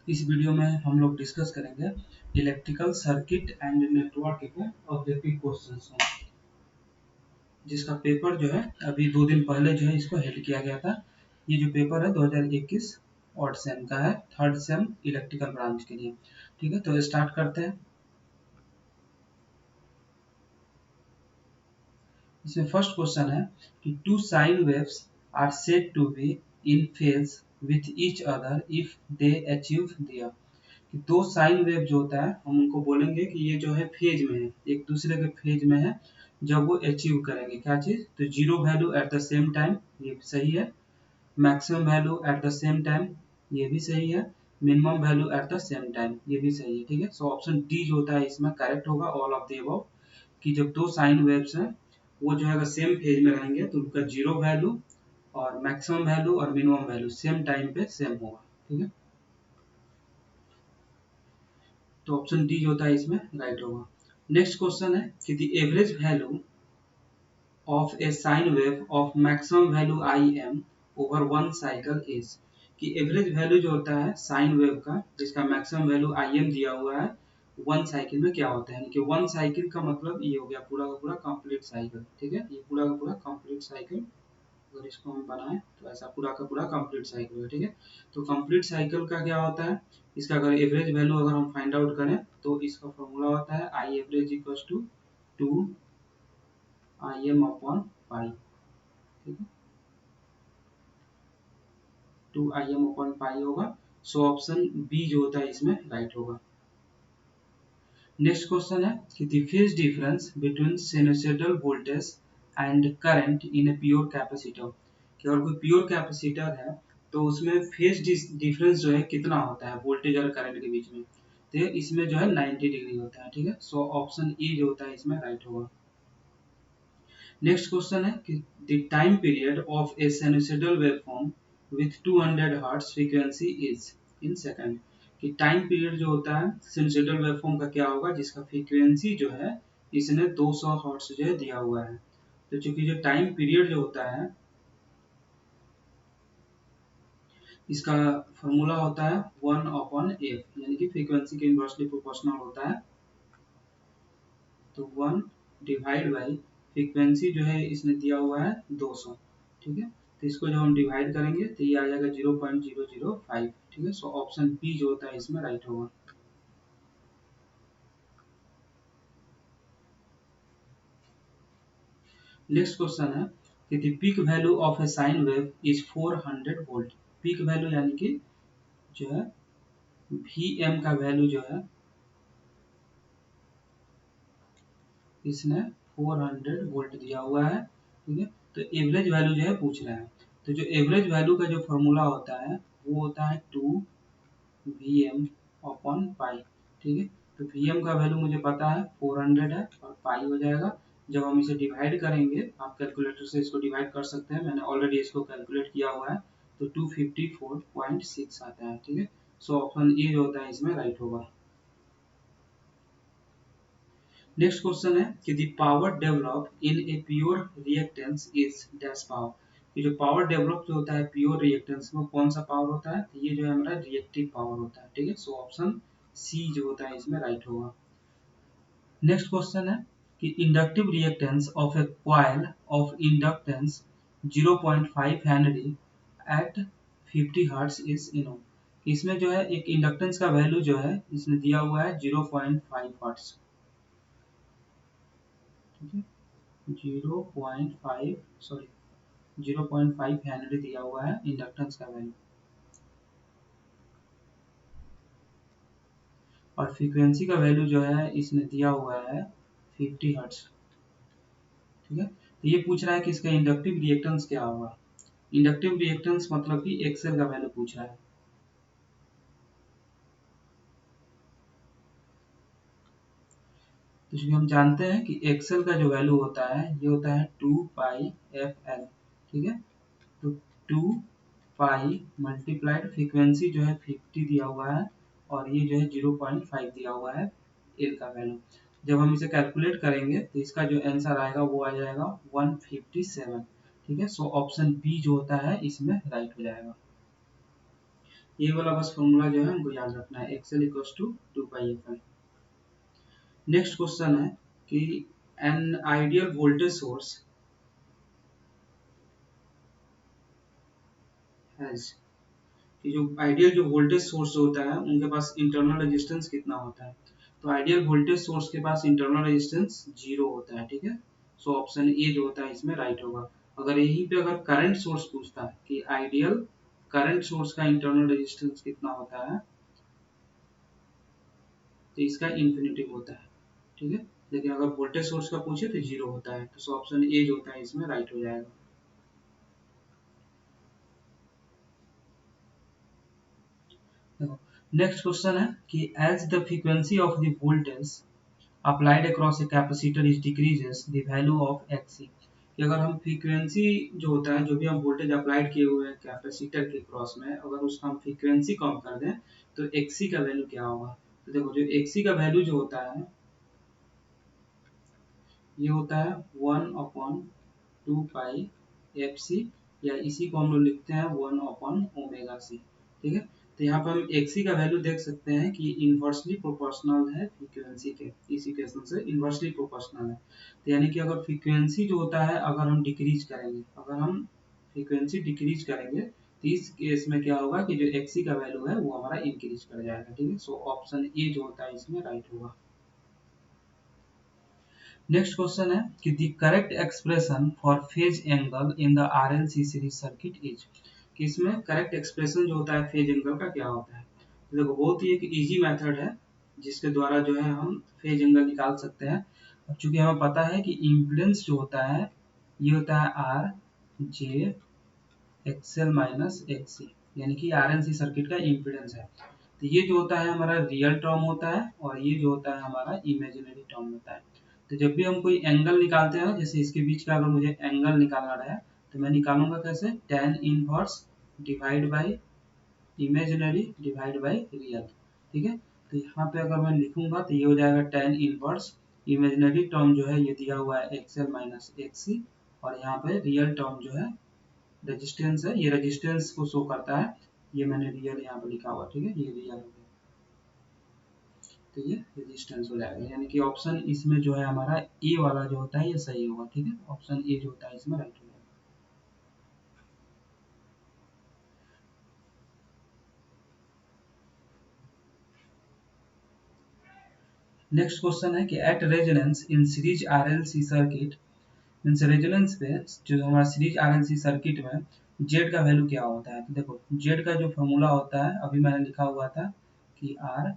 इस वीडियो में हम लोग डिस्कस करेंगे इलेक्ट्रिकल सर्किट एंड नेटवर्क के ऑब्जेक्टिव क्वेश्चंस को, जिसका पेपर जो है अभी 2 दिन पहले जो है इसको हेड किया गया था। ये जो पेपर है 2021 ऑड सेम का है, थर्ड सेम इलेक्ट्रिकल ब्रांच के लिए। ठीक है, तो स्टार्ट करते हैं। इसमें फर्स्ट क्वेश्चन है कि two sine waves are said to be in phase with each other if they achieve there. कि दो साइन वेव जो होता है हम उनको बोलेंगे कि ये जो है फेज में है, एक दूसरे के फेज में है जब वो अचीव करेंगे क्या चीज, तो zero value at the same time, ये भी सही है। Maximum value at the same time, ये भी सही है। Minimum value at the same time, ये भी सही है। ठीक है, सो ऑप्शन डी जो होता है इसमें करेक्ट होगा, ऑल ऑफ द अबव। कि जब दो साइन वेव्स हैं वो जो है अगर सेम फेज में रहेंगे तो उनका जीरो वैल्यू और मैक्सिमम वैल्यू और मिनिमम वैल्यू सेम टाइम पे सेम होगा। ठीक है, तो ऑप्शन डी जो होता है इसमें राइट होगा। नेक्स्ट क्वेश्चन है कि the average value of A sine wave of maximum value I am over one cycle is. कि एवरेज वैल्यू जो होता है साइन वेव का जिसका मैक्सिमम वैल्यू आई एम दिया हुआ है वन साइकिल में क्या होता है, यानी कि वन साइकिल का मतलब ये हो गया पूरा का पूरा कंप्लीट साइकिल। ठीक है, ये पूरा का पूरा कंप्लीट साइकिल, अगर इसको हम बनाएं तो ऐसा पूरा का पूरा कंप्लीट साइकिल है। ठीक है, तो कंप्लीट साइकिल का क्या होता है, इसका अगर एवरेज वैल्यू अगर हम फाइंड आउट करें तो इसका फॉर्मूला होता है I average equals to 2 I M upon pi. ठीक है, 2 आई एम अपॉन पाई होगा। सो ऑप्शन बी जो होता है इसमें राइट होगा। नेक्स्ट क्वेश्चन है कि the phase difference between sinusoidal voltage and current in a pure capacitor. कि अगर कोई प्योर कैपेसिटर है तो उसमें फेज डिफरेंस जो है कितना होता है वोल्टेज और करंट के बीच में, तो इसमें जो है 90 डिग्री होता है। ठीक है, सो ऑप्शन ई जो होता है इसमें राइट होगा। नेक्स्ट क्वेश्चन है कि the time period of A sinusoidal waveform with 200 hertz frequency is in second. कि टाइम पीरियड जो होता है साइनसॉइडल वेवफॉर्म का क्या होगा जिसका फ्रीक्वेंसी जो है इसने 200 हर्ट्ज जो है दिया हुआ है। तो चूंकि जो टाइम पीरियड जो होता है इसका फॉर्मूला होता है 1/f, यानी कि फ्रीक्वेंसी के इनवर्सली प्रोपोर्शनल होता है। तो 1 डिवाइड बाई फ्रीक्वेंसी जो है इसने दिया हुआ है 200। ठीक है, तो इसको जब हम डिवाइड करेंगे तो ये आ जाएगा 0.005। ठीक है, सो ऑप्शन बी जो होता है इसमें राइट होगा। नेक्स्ट क्वेश्चन है कि the peak value of A sine wave is 400 volt. Peak value यानी कि जो है वी एम का वैल्यू जो है इसने 400 वोल्ट दिया हुआ है। ठीक है, तो एवरेज वैल्यू जो है पूछ रहा है, तो जो एवरेज वैल्यू का जो फॉर्मूला होता है वो होता है 2 वी एम अपॉन पाई। ठीक है, तो वी एम का वैल्यू मुझे पता है 400 है और पाई हो जाएगा। जब हम इसे डिवाइड करेंगे, आप कैलकुलेटर से इसको डिवाइड कर सकते हैं, मैंने ऑलरेडी इसको कैलकुलेट किया हुआ है, तो 254.6 आता है। ठीक है, सो ऑप्शन ए जो होता है इसमें राइट होगा। नेक्स्ट क्वेश्चन है कि the power develop in a pure reactance is dash power. कि जो पावर डेवलप जो होता है प्योर रिएक्टेंस में कौन सा पावर होता है, तो ये जो है हमारा रिएक्टिव पावर होता है। ठीक है, सो ऑप्शन सी जो होता है इसमें राइट होगा। नेक्स्ट क्वेश्चन है कि inductive reactance of a coil of inductance 0.5 henry at 50 hertz is इनो। इसमें जो है एक इंडक्टेंस का वैल्यू जो है इसमें दिया हुआ है 0.5 हर्ट्ज। ठीक है, 0.5 सॉरी 0.5 हेनरी दिया हुआ है इंडक्टेंस का वैल्यू, और फ्रीक्वेंसी का वैल्यू जो है इसने दिया हुआ है 50 हर्ट्ज। ठीक है, तो ये पूछ रहा है कि इसका इंडक्टिव रिएक्टेंस क्या होगा। इंडक्टिव रिएक्टेंस मतलब कि एक्सएल का वैल्यू पूछ रहा है। तो चूंकि हम जानते हैं कि एक्सएल का जो वैल्यू होता है ये होता है 2 पाई एफ एल। ठीक है, तो 2 पाई मल्टीप्लाइड फ्रीक्वेंसी जो है 50 दिया हुआ है और ये जो है 0.5 दिया हुआ है एल का वैल्यू। जब हम इसे कैलकुलेट करेंगे तो इसका जो आंसर आएगा वो आ जाएगा 157। ठीक है, सो ऑप्शन बी जो होता है इसमें राइट हो जाएगा। ये वाला बस फॉर्मूला जो है हमको याद रखना है, XL equals to 2 pi F L. Next question है कि an ideal voltage source has, कि जो आइडियल जो वोल्टेज सोर्स होता है उनके पास इंटरनल रेजिस्टेंस कितना होता है। तो आइडियल वोल्टेज सोर्स के पास इंटरनल रेजिस्टेंस 0 होता है, ठीक है। सो ऑप्शन ए जो होता है इसमें राइट होगा। अगर यहीं पे अगर करंट सोर्स पूछता है कि आइडियल करंट सोर्स का इंटरनल रेजिस्टेंस कितना होता है, तो इसका इन्फिनिटी होता है, ठीक है। लेकिन अगर वोल्टेज सोर्स का पूछे तो 0 होता है, तो सो ऑप्शन ए जो होता है इसमें राइट हो जाएगा। नेक्स्ट क्वेश्चन है कि as the frequency of the voltage applied across a capacitor is decreases the value of xc, कि अगर हम फ्रीक्वेंसी जो होता है, जो भी हम वोल्टेज अप्लाइड किए हुए हैं कैपेसिटर के क्रॉस में, अगर उसका हम फ्रीक्वेंसी कम कर दें तो xc का वैल्यू क्या होगा। तो देखो जो xc का वैल्यू जो होता है ये होता है 1/2 पाई एफ सी, या इसी को हम लोग लिखते हैं 1/ओमेगा सी, ठीक है। तो यहाँ पर हम एक्सी का वैल्यू देख सकते हैं कि इन्वर्सली प्रोपोर्शनल है फ्रीक्वेंसी के, इस इक्वेशन से इन्वर्सली प्रोपोर्शनल है। तो यानी कि अगर फ्रीक्वेंसी जो होता है अगर हम डिक्रीज करेंगे, अगर हम फ्रीक्वेंसी डिक्रीज करेंगे तो इस केस में क्या होगा कि जो एक्सी का वैल्यू है वो हमारा इंक्रीज कर जाएगा, ठीक है। सो ऑप्शन ए जो होता है इसमें राइट होगा। नेक्स्ट क्वेश्चन है कि the correct expression for phase angle in the RLC series circuit is, कि इसमें करेक्ट एक्सप्रेशन जो होता है फेज एंगल का क्या होता है। तो देखो बहुत ही एक इजी मेथड है जिसके द्वारा जो है हम फेज एंगल निकाल सकते हैं। अब चूंकि हमें पता है कि इम्पीडेंस जो होता है ये होता है R J XL minus XC, यानी कि आरएलसी सर्किट का इम्पीडेंस है। तो ये जो होता है हमारा रियल टर्म होता है और ये जो होता है हमारा इमेजिनरी टर्म होता है। तो जब भी हम कोई एंगल निकालते हैं ना, जैसे इसके बीच का अगर मुझे एंगल निकालना रहा है तो मैं निकालूंगा कैसे, tan inverse divide by imaginary divide by real, ठीक है। तो यहाँ पे अगर मैं लिखूंगा तो ये हो जाएगा tan इनवर्स, इमेजिनरी टर्म जो है ये दिया हुआ है एक्सएल माइनस एक्सी, और यहाँ पे रियल टर्म जो है रेजिस्टेंस है, ये रेजिस्टेंस को शो करता है, ये मैंने रियल यहाँ पे लिखा हुआ, ठीक है, ये रियल हो गया। तो ये रेजिस्टेंस हो जाएगा, यानी कि ऑप्शन इसमें जो है हमारा ए वाला जो होता है ये सही होगा, ठीक है। ऑप्शन ए जो होता है इसमें राइट हो जाएगा। नेक्स्ट क्वेश्चन है कि at resonance in series RLC circuit, means resonance पे जो हमारा सीरीज आरएलसी सर्किट में जेड का वैल्यू क्या होता है। तो देखो जेड का जो फॉर्मूला होता है अभी मैंने लिखा हुआ था कि R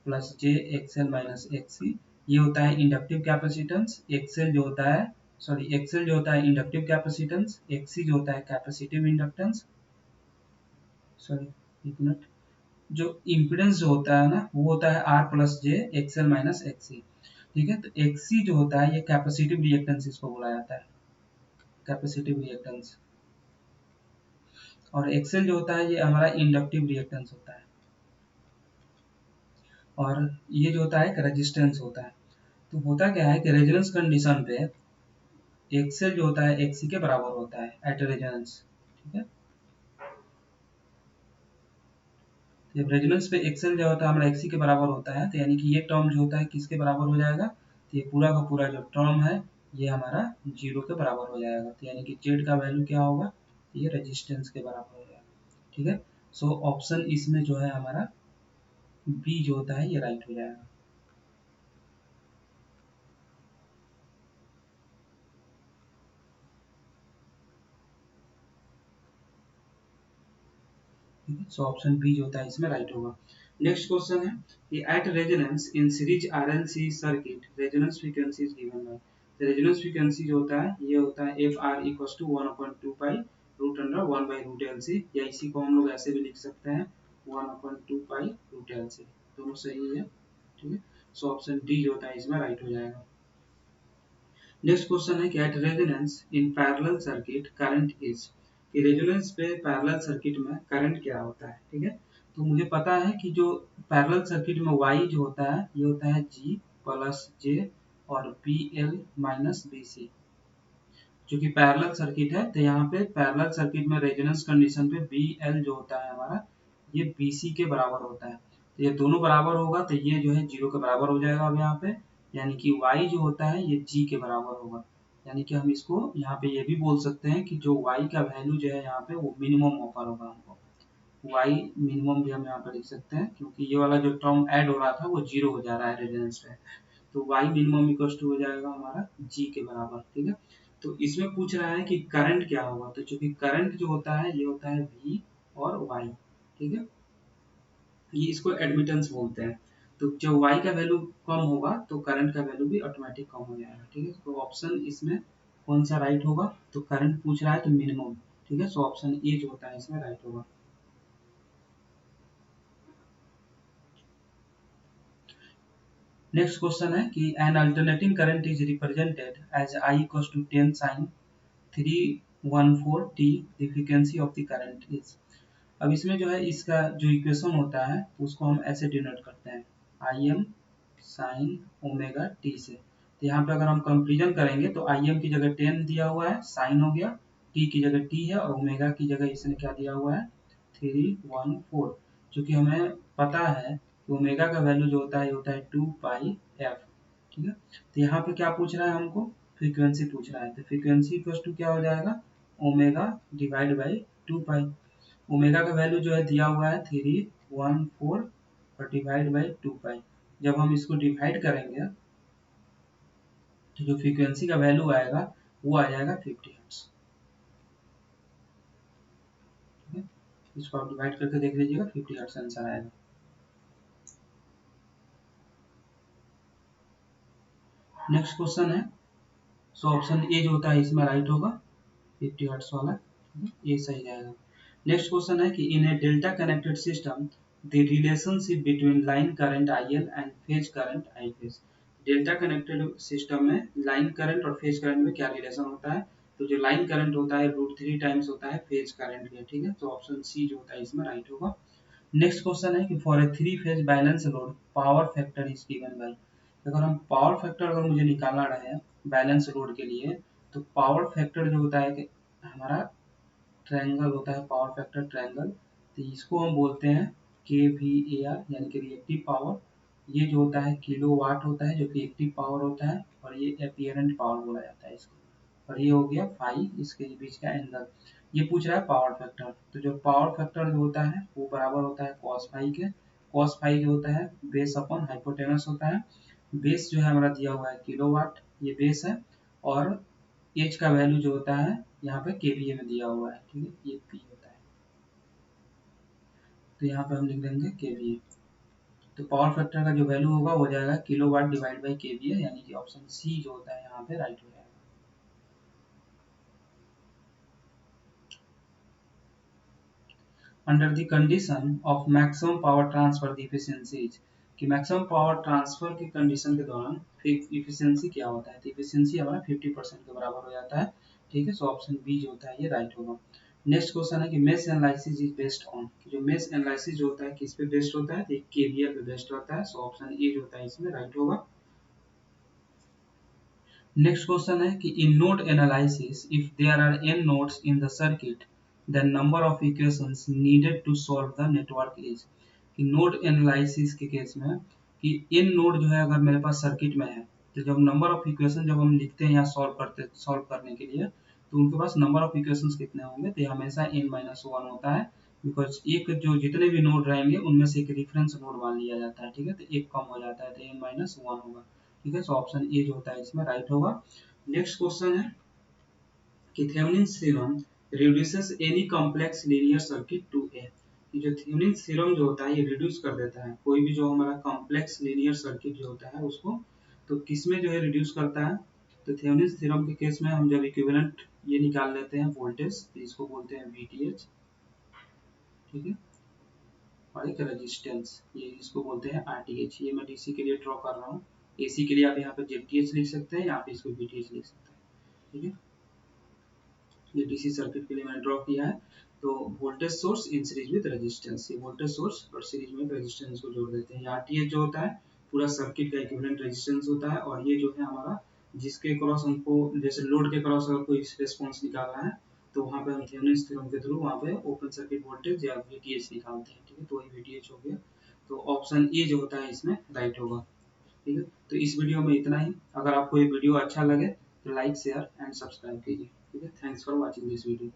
plus J XL minus XC, ये होता है इंडक्टिव कैपेसिटेंस, एक्सएल जो होता है सॉरी एक्सएल जो होता है इंडक्टिव कैपेसिटेंस, एक्सी जो होता है कैपेसिटिव इंडक्टेंस, सॉरी एक मिनट, जो इम्पीडेंस जो होता है ना वो होता है R plus J XL minus XC, ठीक है। तो एक्सी जो होता है ये कैपेसिटिव रिएक्टेंस इसको बोला जाता है, कैपेसिटिव रिएक्टेंस, और एक्सएल जो होता है ये हमारा इंडक्टिव रिएक्टेंस होता है, और ये जो होता है एक रेजिस्टेंस होता है। तो होता क्या है कि रेजोनेंस कंडीशन पे एक्सएल जो होता है एक्सी के बराबर होता है एट रेजोनेंस, ठीक है। जब रेजोनेंस पे एक्सएल जो होता है हमारा एक्सी के बराबर होता है तो यानी कि ये टर्म जो होता है किसके बराबर हो जाएगा, तो ये पूरा का पूरा जो टर्म है ये हमारा जीरो के बराबर हो जाएगा। तो यानी कि जेड का वैल्यू क्या होगा, ये रेजिस्टेंस के बराबर हो जाएगा, ठीक है। सो ऑप्शन इसमें जो है हमारा बी जो होता है ये राइट हो जाएगा। सो ऑप्शन बी जो होता है इसमें राइट होगा। नेक्स्ट क्वेश्चन है कि at resonance in series RLC circuit resonance frequency is given by, तो रेजोनेंस फ्रीक्वेंसी जो होता है ये होता है F R equals to 1/2 pi root under 1/√LC, या इसी को हम लोग ऐसे भी लिख सकते हैं 1/2 पाई√LC, दोनों सही है, ठीक है। सो ऑप्शन डी जो होता है इसमें राइट हो जाएगा। नेक्स्ट क्वेश्चन है कि at resonance in parallel circuit current is, कि रेजोनेंस पे पैरेलल सर्किट में करंट क्या होता है, ठीक है। तो मुझे पता है कि जो पैरेलल सर्किट में y जो होता है ये होता है G प्लस J और BL माइनस BC, जो कि पैरेलल सर्किट है। तो यहाँ पे पैरेलल सर्किट में रेजोनेंस कंडीशन पे BL जो होता है हमारा ये BC के बराबर होता है। तो ये दोनों बराबर होगा तो ये जो है 0 के बराबर हो जाएगा अब यहाँ पे, यानी कि y जो होता है ये g के बराबर होगा। यानी कि हम इसको यहाँ पे ये भी बोल सकते हैं कि जो y का वैल्यू जो है यहाँ पे वो मिनिमम ऑफर होगा हमको। y मिनिमम भी हम यहाँ पे लिख सकते हैं क्योंकि ये वाला जो टर्म ऐड हो रहा था वो 0 हो जा रहा है रेजोनेंस पे। तो y मिनिमम इक्वल टू हो जाएगा हमारा g के बराबर, ठीक है। तो इसमें पूछ रहा है कि करंट क्या होगा, तो चूंकि करंट जो होता है ये होता है v और y, ठीक है। ये इसको एडमिटेंस बोलते हैं। तो जब y का वैल्यू कम होगा तो करंट का वैल्यू भी ऑटोमेटिक कम हो जाएगा, ठीक है। तो ऑप्शन इसमें कौन सा राइट होगा, तो करंट पूछ रहा है तो मिनिमम, ठीक है। सो ऑप्शन ए जो होता है इसमें राइट होगा। नेक्स्ट क्वेश्चन है कि an alternating current is represented as I equal to 10 sin 314 t, the frequency of the current is. अब इसमें जो है इसका जो इक्वेशन होता है उसको हम ऐसे डिनोट करते हैं Im sin ओमेगा t से। तो यहाँ पे अगर हम कंपेरिजन करेंगे तो Im की जगह 10 दिया हुआ है, साइन हो गया, t की जगह t है और ओमेगा की जगह इसने क्या दिया हुआ है 314। क्योंकि हमें पता है कि ओमेगा का वैल्यू जो होता है ये होता है 2 पाई f, ठीक है। तो यहाँ पे क्या पूछ रहा है हमको, फ्रीक्वेंसी पूछ रहा है। तो फ्रीक्वेंसी इक्वल टू क्या हो जाएगा omega divide by 2 pi. Omega का वैल्यू जो है दिया हुआ है 314 और डिवाइड बाई 2 पाई। जब हम इसको डिवाइड करेंगे तो जो फ्रीक्वेंसी का वैल्यू आएगा वो आ जाएगा 50 हर्ट्ज, ठीक है। इसको आप डिवाइड करके देख लीजिएगा 50 हर्ट्ज आंसर आएगा। नेक्स्ट क्वेश्चन है, सो ऑप्शन ए जो होता है इसमें राइट होगा 50 हर्ट्ज वाला, ये सही रहेगा। नेक्स्ट क्वेश्चन है कि in a delta connected system the relationship between line current IL and phase current I phase. Delta connected system में लाइन करंट और फेज करंट में क्या रिलेशन होता है, तो जो लाइन करंट होता है √3 टाइम्स होता है फेज करंट के, ठीक है। तो ऑप्शन सी जो होता है इसमें राइट होगा। नेक्स्ट क्वेश्चन है कि for a 3 phase balance load power factor is given bye. अगर हम पावर फैक्टर अगर मुझे निकालना रहे बैलेंस लोड के लिए, तो पावर फैक्टर जो होता है कि हमारा ट्रायंगल होता है, पावर फैक्टर ट्रायंगल, तो इसको हम बोलते हैं KVAR यानी कि रिएक्टिव पावर। ये जो होता है किलो वाट होता है जो कि एक्टिव पावर होता है, और ये अपीयरेंट पावर बोला जाता है इसको। और ये हो गया फाई, इसके बीच का एंगल। ये पूछ रहा है पावर फैक्टर, तो जो पावर फैक्टर जो होता है वो बराबर होता है कॉस फाई के। कॉस फाई जो होता है बेस अपॉन हाइपोटेनस होता है। बेस जो है हमारा दिया हुआ है किलोवाट, ये बेस है। और एच का वैल्यू जो होता है यहाँ पे केवीए में दिया हुआ है, ठीक है, ये पी होता है। तो यहाँ पे हम लिख देंगे केवीए। तो पावर फैक्टर का जो वैल्यू होगा वो जाएगा किलोवाट डिवाइड बाई केवीए, यानी कि ऑप्शन सी जो होता है यहाँ पे राइट हो जाएगा। Under the condition of maximum power transfer the efficiency is, कि मैक्सिमम पावर ट्रांसफर की कंडीशन के दौरान एफिशिएंसी क्या होता है, तो एफिशिएंसी हमारा 50% के बराबर हो जाता है, ठीक है। सो ऑप्शन बी जो होता है ये राइट होगा। नेक्स्ट क्वेश्चन है कि mesh analysis is based on, जो मेश एनालिसिस जो होता है किस पे बेस्ड होता है, तो केवीएल पे बेस्ड होता है। सो ऑप्शन ए जो होता है इसमें राइट होगा। नेक्स्ट क्वेश्चन है कि in node analysis if there are n nodes in the circuit the number of equations needed to solve the network is, कि नोड एनालिसिस के केस में कि n नोड जो है अगर मेरे पास सर्किट में है, तो जब नंबर ऑफ इक्वेशन जब हम लिखते हैं या सॉल्व करने के लिए, तो उनके पास नंबर ऑफ इक्वेशंस कितने होंगे, तो हमेशा n-1 होता है। बिकॉज एक जो जितने भी नोड रहेंगे उनमें से एक रेफरेंस नोड मान लिया जाता है, ठीक है। तो एक कम हो जाता है तो n-1 होगा, ठीक है। सो ऑप्शन ए जो होता है इसमें राइट होगा। नेक्स्ट क्वेश्चन है कि Thevenin's theorem reduces any complex linear circuit to a, कि जो थेवेनिन्स थ्योरम जो होता है ये रिड्यूस कर देता है कोई भी जो हमारा कॉम्प्लेक्स लीनियर सर्किट जो होता है उसको, तो किसमें जो है रिड्यूस करता है, तो थेवेनिन्स थ्योरम के केस में हम जब इक्विवेलेंट ये निकाल लेते हैं वोल्टेज, तो इसको बोलते हैं VTH, ठीक है। और एक रेजिस्टेंस ये इसको बोलते हैं RTH। ये मैं DC के लिए ड्रॉ कर रहा हूँ, AC के लिए आप यहाँ पे ZTH लिख सकते हैं या आप इसको VTH लिख सकते हैं, ठीक है। ये डीसी सर्किट के लिए मैंने ड्रॉ किया है। तो voltage source in series with resistance, ये वोल्टेज सोर्स और सीरीज में रेजिस्टेंस को जोड़ देते हैं। आरटीएच जो होता है पूरा सर्किट का इक्विवेलेंट रेजिस्टेंस होता है, और ये जो है हमारा जिसके क्रॉस हमको जैसे लोड के क्रॉस अगर कोई रेस्पॉन्स निकालना है तो वहाँ पे हम थेवेनिन्स थ्योरम के थ्रू वहाँ पे ओपन सर्किट वोल्टेज या वीटीएच निकालते हैं, ठीक है, तो वही वीटीएच हो गया। तो ऑप्शन ए जो होता है इसमें राइट होगा, ठीक है। तो इस वीडियो में इतना ही। अगर आपको ये वीडियो अच्छा लगे तो लाइक शेयर एंड सब्सक्राइब कीजिए, ठीक है। Thanks for watching this video.